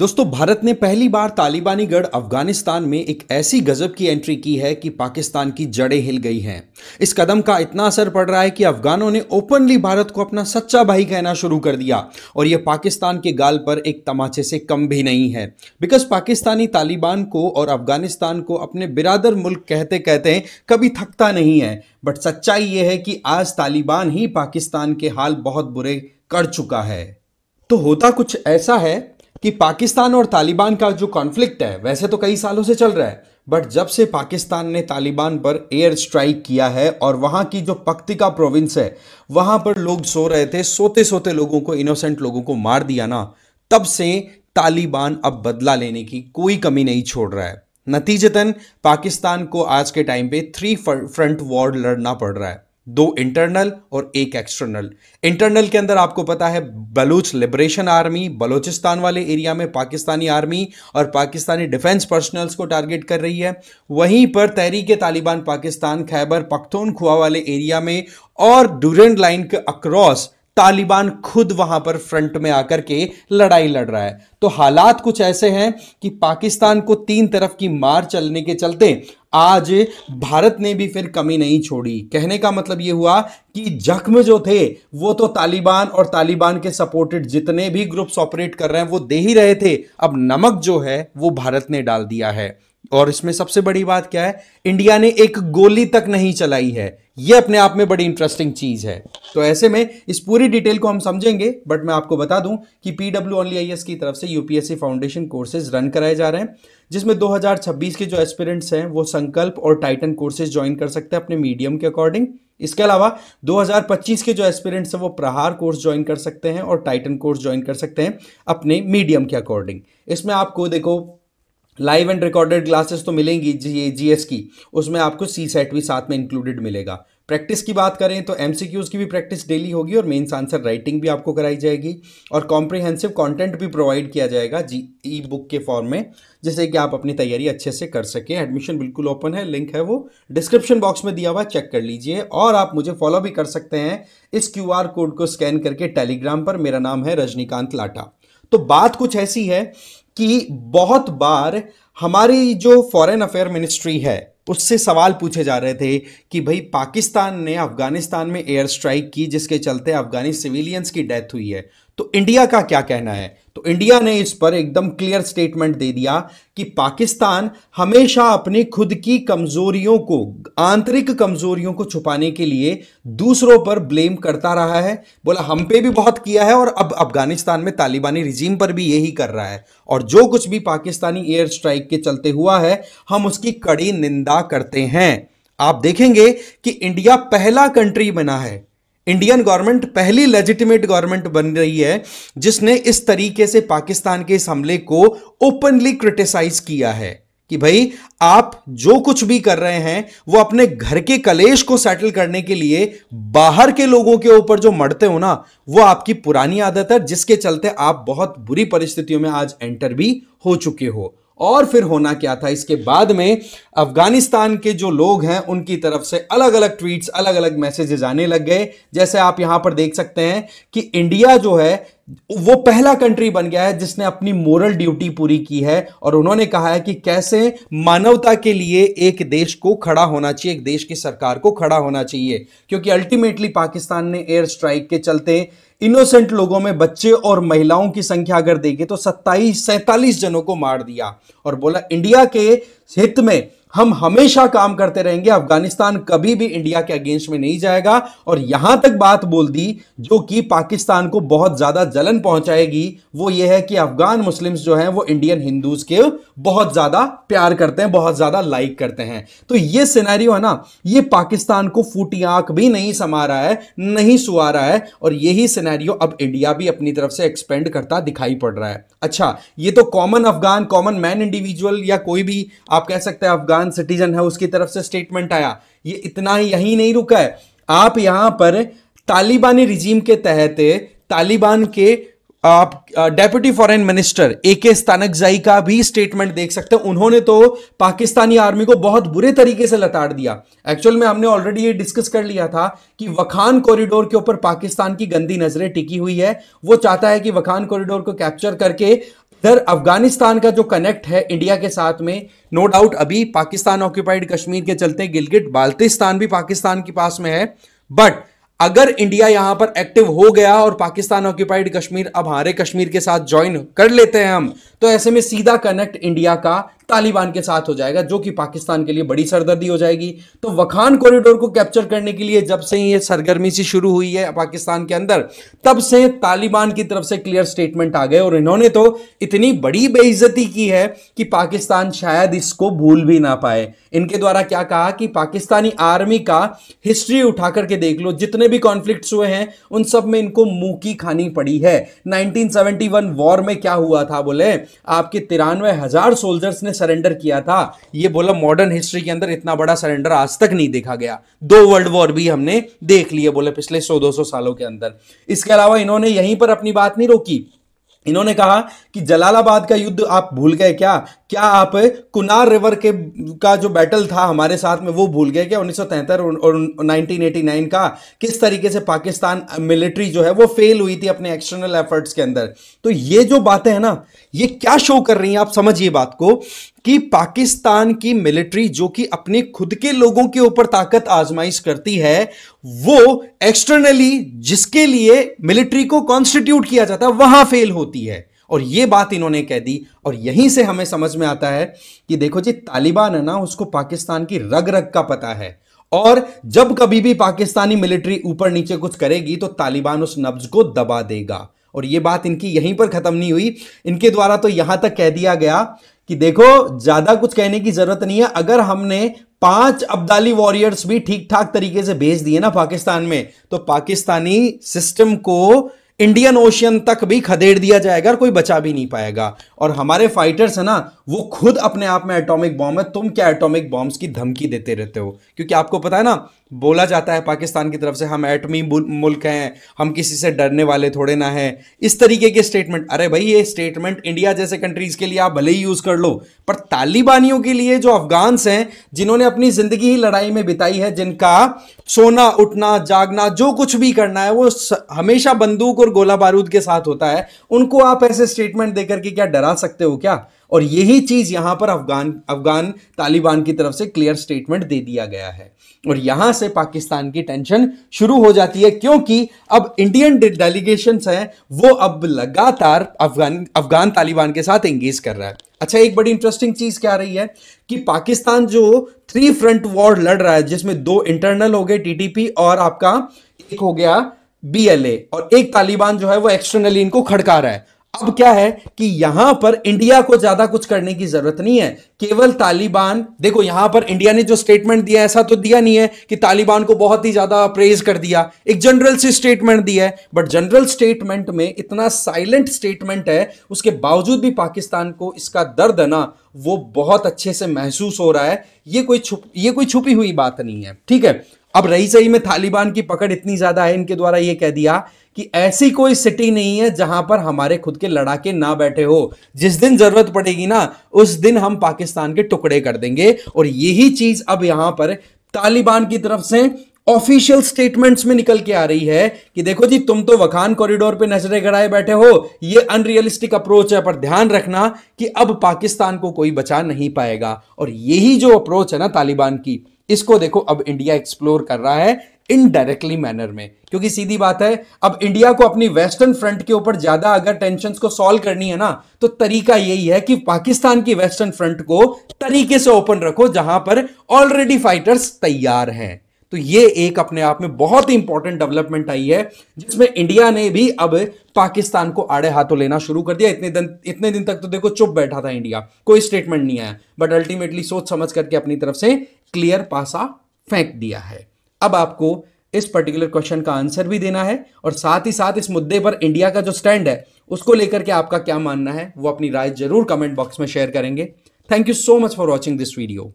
दोस्तों, भारत ने पहली बार तालिबानी गढ़ अफगानिस्तान में एक ऐसी गजब की एंट्री की है कि पाकिस्तान की जड़ें हिल गई हैं। इस कदम का इतना असर पड़ रहा है कि अफगानों ने ओपनली भारत को अपना सच्चा भाई कहना शुरू कर दिया और यह पाकिस्तान के गाल पर एक तमाचे से कम भी नहीं है। बिकॉज पाकिस्तानी तालिबान को और अफगानिस्तान को अपने बिरादर मुल्क कहते कहते कभी थकता नहीं है। बट सच्चाई यह है कि आज तालिबान ही पाकिस्तान के हाल बहुत बुरे कर चुका है। तो होता कुछ ऐसा है कि पाकिस्तान और तालिबान का जो कॉन्फ्लिक्ट है वैसे तो कई सालों से चल रहा है, बट जब से पाकिस्तान ने तालिबान पर एयर स्ट्राइक किया है और वहां की जो पख्तिका प्रोविंस है वहां पर लोग सो रहे थे, सोते सोते लोगों को, इनोसेंट लोगों को मार दिया ना, तब से तालिबान अब बदला लेने की कोई कमी नहीं छोड़ रहा है। नतीजतन पाकिस्तान को आज के टाइम पे 3 फ्रंट वॉर लड़ना पड़ रहा है, 2 इंटरनल और 1 एक्सटर्नल। इंटरनल के अंदर आपको पता है बलूच लिबरेशन आर्मी बलूचिस्तान वाले एरिया में पाकिस्तानी आर्मी और पाकिस्तानी डिफेंस पर्सनल्स को टारगेट कर रही है। वहीं पर तहरीक तालिबान पाकिस्तान खैबर पख्तूनख्वा वाले एरिया में और डूरेंट लाइन के अक्रॉस तालिबान खुद वहां पर फ्रंट में आकर के लड़ाई लड़ रहा है। तो हालात कुछ ऐसे हैं कि पाकिस्तान को 3 तरफ की मार चलने के चलते आज भारत ने भी फिर कमी नहीं छोड़ी। कहने का मतलब यह हुआ कि जख्म जो थे वो तो तालिबान और तालिबान के सपोर्टेड जितने भी ग्रुप्स ऑपरेट कर रहे हैं वो दे ही रहे थे, अब नमक जो है वो भारत ने डाल दिया है। और इसमें सबसे बड़ी बात क्या है, इंडिया ने एक गोली तक नहीं चलाई है। यह अपने आप में बड़ी इंटरेस्टिंग चीज है। तो ऐसे में इस पूरी डिटेल को हम समझेंगे, बट मैं आपको बता दूं कि PWOnly की तरफ से यूपीएससी फाउंडेशन कोर्सेज रन कराए जा रहे हैं, जिसमें 2026 के जो एस्पिरेंट्स हैं वो संकल्प और टाइटन कोर्सेज ज्वाइन कर सकते हैं अपने मीडियम के अकॉर्डिंग। इसके अलावा 2025 के जो एस्पिरेंट्स हैं वो प्रहार कोर्स ज्वाइन कर सकते हैं और टाइटन कोर्स ज्वाइन कर सकते हैं अपने मीडियम के अकॉर्डिंग। इसमें आपको देखो लाइव एंड रिकॉर्डेड क्लासेस तो मिलेंगी जीएस की, उसमें आपको CSAT भी साथ में इंक्लूडेड मिलेगा। प्रैक्टिस की बात करें तो MCQs की भी प्रैक्टिस डेली होगी और मेंस आंसर राइटिंग भी आपको कराई जाएगी और कॉम्प्रिहेंसिव कंटेंट भी प्रोवाइड किया जाएगा ई बुक के फॉर्म में, जिससे कि आप अपनी तैयारी अच्छे से कर सकें। एडमिशन बिल्कुल ओपन है, लिंक है वो डिस्क्रिप्शन बॉक्स में दिया हुआ, चेक कर लीजिए। और आप मुझे फॉलो भी कर सकते हैं इस QR कोड को स्कैन करके टेलीग्राम पर। मेरा नाम है रजनीकांत लाटा। तो बात कुछ ऐसी है कि बहुत बार हमारी जो फॉरेन अफेयर मिनिस्ट्री है उससे सवाल पूछे जा रहे थे कि भाई पाकिस्तान ने अफगानिस्तान में एयर स्ट्राइक की जिसके चलते अफगानी सिविलियंस की डेथ हुई है, तो इंडिया का क्या कहना है। तो इंडिया ने इस पर एकदम क्लियर स्टेटमेंट दे दिया कि पाकिस्तान हमेशा अपनी खुद की कमजोरियों को, आंतरिक कमजोरियों को छुपाने के लिए दूसरों पर ब्लेम करता रहा है। बोला हम पे भी बहुत किया है और अब अफगानिस्तान में तालिबानी रिजीम पर भी यही कर रहा है, और जो कुछ भी पाकिस्तानी एयर स्ट्राइक के चलते हुआ है हम उसकी कड़ी निंदा करते हैं। आप देखेंगे कि इंडिया पहला कंट्री बना है, इंडियन गवर्नमेंट पहली लेजिटिमेट गवर्नमेंट बन रही है जिसने इस तरीके से पाकिस्तान के इस हमले को ओपनली क्रिटिसाइज किया है कि भाई आप जो कुछ भी कर रहे हैं वो अपने घर के कलेश को सेटल करने के लिए बाहर के लोगों के ऊपर जो मरते हो ना, वो आपकी पुरानी आदत है, जिसके चलते आप बहुत बुरी परिस्थितियों में आज एंटर भी हो चुके हो। और फिर होना क्या था, इसके बाद में अफगानिस्तान के जो लोग हैं उनकी तरफ से अलग अलग ट्वीट्स, अलग अलग मैसेजेस आने लग गए। जैसे आप यहां पर देख सकते हैं कि इंडिया जो है वो पहला कंट्री बन गया है जिसने अपनी मोरल ड्यूटी पूरी की है, और उन्होंने कहा है कि कैसे मानवता के लिए एक देश को खड़ा होना चाहिए, एक देश की सरकार को खड़ा होना चाहिए, क्योंकि अल्टीमेटली पाकिस्तान ने एयर स्ट्राइक के चलते इनोसेंट लोगों में बच्चे और महिलाओं की संख्या अगर देखें तो 47 जनों को मार दिया। और बोला इंडिया के हित में हम हमेशा काम करते रहेंगे, अफगानिस्तान कभी भी इंडिया के अगेंस्ट में नहीं जाएगा। और यहां तक बात बोल दी जो कि पाकिस्तान को बहुत ज्यादा जलन पहुंचाएगी, वो ये है कि अफगान मुस्लिम्स जो हैं वो इंडियन हिंदूज के बहुत ज्यादा प्यार करते हैं, बहुत ज्यादा लाइक करते हैं। तो ये सिनेरियो है ना, ये पाकिस्तान को फूटी आंख भी नहीं समा रहा है, नहीं सुआ रहा है, और यही सिनेरियो अब इंडिया भी अपनी तरफ से एक्सपेंड करता दिखाई पड़ रहा है। अच्छा, ये तो common Afghan, common man individual या कोई भी आप कह सकते हैं अफगान सिटीजन है उसकी तरफ से स्टेटमेंट आया। ये इतना ही यही नहीं रुका है, आप यहां पर तालिबानी रिजीम के तहत तालिबान के आप डेप्यूटी फॉरेन मिनिस्टर AK स्तानकजाई का भी स्टेटमेंट देख सकते हैं। उन्होंने तो पाकिस्तानी आर्मी को बहुत बुरे तरीके से लताड़ दिया। एक्चुअल में हमने ऑलरेडी ये डिस्कस कर लिया था कि वखान कॉरिडोर के ऊपर पाकिस्तान की गंदी नजरें टिकी हुई है। वो चाहता है कि वखान कॉरिडोर को कैप्चर करके इधर अफगानिस्तान का जो कनेक्ट है इंडिया के साथ में, नो डाउट अभी पाकिस्तान ऑक्यूपाइड कश्मीर के चलते गिलगिट बाल्टिस्तान भी पाकिस्तान के पास में है, बट अगर इंडिया यहां पर एक्टिव हो गया और पाकिस्तान ऑक्यूपाइड कश्मीर अब हमारे कश्मीर के साथ ज्वाइन कर लेते हैं हम, तो ऐसे में सीधा कनेक्ट इंडिया का तालिबान के साथ हो जाएगा, जो कि पाकिस्तान के लिए बड़ी सरदर्दी हो जाएगी। तो वखान कॉरिडोर को कैप्चर करने के लिए जब से ये सरगर्मी सी शुरू हुई है पाकिस्तान के अंदर, तब से तालिबान की तरफ से क्लियर स्टेटमेंट आ गए और इन्होंने तो इतनी बड़ी बेइज्जती की है कि पाकिस्तान शायद इसको भूल भी ना पाए। इनके द्वारा क्या कहा कि पाकिस्तानी आर्मी का हिस्ट्री उठा करके देख लो, जितने भी कॉन्फ्लिक्ट्स हुए हैं उन सब में इनको मुंह की खानी पड़ी है। 1971 वॉर में क्या हुआ था, बोले आपके 93,000 सोल्जर्स ने सरेंडर किया था। ये बोला मॉडर्न हिस्ट्री के अंदर इतना बड़ा सरेंडर आज तक नहीं देखा गया। 2 वर्ल्ड वॉर भी हमने देख लिए बोले पिछले 100-200 सालों के अंदर। इसके अलावा इन्होंने यहीं पर अपनी बात नहीं रोकी, इन्होंने कहा कि जलालाबाद का युद्ध आप भूल गए क्या? क्या आप कुनार रिवर का जो बैटल था हमारे साथ में वो भूल गए क्या? 1973 और 1989 का किस तरीके से पाकिस्तान मिलिट्री जो है वो फेल हुई थी अपने एक्सटर्नल एफर्ट्स के अंदर। तो ये जो बातें हैं ना, ये क्या शो कर रही हैं, आप समझिए बात को, कि पाकिस्तान की मिलिट्री जो कि अपने खुद के लोगों के ऊपर ताकत आजमाइश करती है, वो एक्सटर्नली जिसके लिए मिलिट्री को कॉन्स्टिट्यूट किया जाता है वहां फेल होती है। और ये बात इन्होंने कह दी और यहीं से हमें समझ में आता है कि देखो जी, तालिबान है ना, उसको पाकिस्तान की रग रग का पता है और जब कभी भी पाकिस्तानी मिलिट्री ऊपर नीचे कुछ करेगी तो तालिबान उस नब्ज को दबा देगा। और ये बात इनकी यहीं पर खत्म नहीं हुई, इनके द्वारा तो यहां तक कह दिया गया कि देखो ज्यादा कुछ कहने की जरूरत नहीं है, अगर हमने 5 अब्दाली वॉरियर्स भी ठीक ठाक तरीके से भेज दिए ना पाकिस्तान में, तो पाकिस्तानी सिस्टम को इंडियन ओशियन तक भी खदेड़ दिया जाएगा और कोई बचा भी नहीं पाएगा। और हमारे फाइटर्स है ना, वो खुद अपने आप में एटॉमिक बॉम्ब है, तुम क्या एटॉमिक बॉम्ब्स की धमकी देते रहते हो? क्योंकि आपको पता है ना, बोला जाता है पाकिस्तान की तरफ से हम एटमी मुल्क हैं, हम किसी से डरने वाले थोड़े ना हैं, इस तरीके के स्टेटमेंट। अरे भाई, ये स्टेटमेंट इंडिया जैसे कंट्रीज के लिए आप भले ही यूज कर लो, पर तालिबानियों के लिए, जो अफगान्स हैं जिन्होंने अपनी जिंदगी ही लड़ाई में बिताई है, जिनका सोना उठना जागना जो कुछ भी करना है वो हमेशा बंदूक और गोला बारूद के साथ होता है, उनको आप ऐसे स्टेटमेंट देकर के क्या डरा सकते हो क्या? और यही चीज यहां पर अफगान तालिबान की तरफ से क्लियर स्टेटमेंट दे दिया गया है। और यहां से पाकिस्तान की टेंशन शुरू हो जाती है, क्योंकि अब इंडियन डेलीगेशंस हैं वो अब लगातार अफगान तालिबान के साथ एंगेज कर रहा है। अच्छा, एक बड़ी इंटरेस्टिंग चीज क्या रही है कि पाकिस्तान जो 3 फ्रंट वॉर लड़ रहा है, जिसमें 2 इंटरनल हो गए टीटीपी और आपका एक हो गया बीएलए, और एक तालिबान जो है वो एक्सटर्नली इनको खड़का रहा है। अब क्या है कि यहां पर इंडिया को ज्यादा कुछ करने की जरूरत नहीं है, केवल तालिबान, देखो यहां पर इंडिया ने जो स्टेटमेंट दिया ऐसा तो दिया नहीं है कि तालिबान को बहुत ही ज्यादा प्रेज कर दिया, एक जनरल सी स्टेटमेंट दिया है, बट जनरल स्टेटमेंट में इतना साइलेंट स्टेटमेंट है, उसके बावजूद भी पाकिस्तान को इसका दर्द है ना वो बहुत अच्छे से महसूस हो रहा है। ये कोई छुपी हुई बात नहीं है, ठीक है। अब रही सही में तालिबान की पकड़ इतनी ज्यादा है, इनके द्वारा ये कह दिया कि ऐसी कोई सिटी नहीं है जहां पर हमारे खुद के लड़ाके ना बैठे हो, जिस दिन जरूरत पड़ेगी ना उस दिन हम पाकिस्तान के टुकड़े कर देंगे। और यही चीज अब यहां पर तालिबान की तरफ से ऑफिशियल स्टेटमेंट्स में निकल के आ रही है कि देखो जी, तुम तो वखान कॉरिडोर पे नजरें गड़ाए बैठे हो, ये अनरियलिस्टिक अप्रोच है, पर ध्यान रखना कि अब पाकिस्तान को कोई बचा नहीं पाएगा। और यही जो अप्रोच है ना तालिबान की, इसको देखो अब इंडिया एक्सप्लोर कर रहा है इनडायरेक्टली मैनर में, क्योंकि सीधी बात है, अब इंडिया को अपनी वेस्टर्न फ्रंट के ऊपर ज्यादा अगर टेंशन्स को सॉल्व करनी है ना, तो तरीका यही है कि पाकिस्तान की वेस्टर्न फ्रंट को तरीके से ओपन रखो जहां पर ऑलरेडी फाइटर्स तैयार हैं। तो ये एक अपने आप में बहुत ही इंपॉर्टेंट डेवलपमेंट आई है, जिसमें इंडिया ने भी अब पाकिस्तान को आड़े हाथों लेना शुरू कर दिया। इतने दिन तक तो देखो चुप बैठा था इंडिया, कोई स्टेटमेंट नहीं आया, बट अल्टीमेटली सोच समझ करके अपनी तरफ से क्लियर पासा फेंक दिया है। अब आपको इस पर्टिकुलर क्वेश्चन का आंसर भी देना है और साथ ही साथ इस मुद्दे पर इंडिया का जो स्टैंड है उसको लेकर के आपका क्या मानना है, वो अपनी राय जरूर कमेंट बॉक्स में शेयर करेंगे। Thank you so much for watching this video.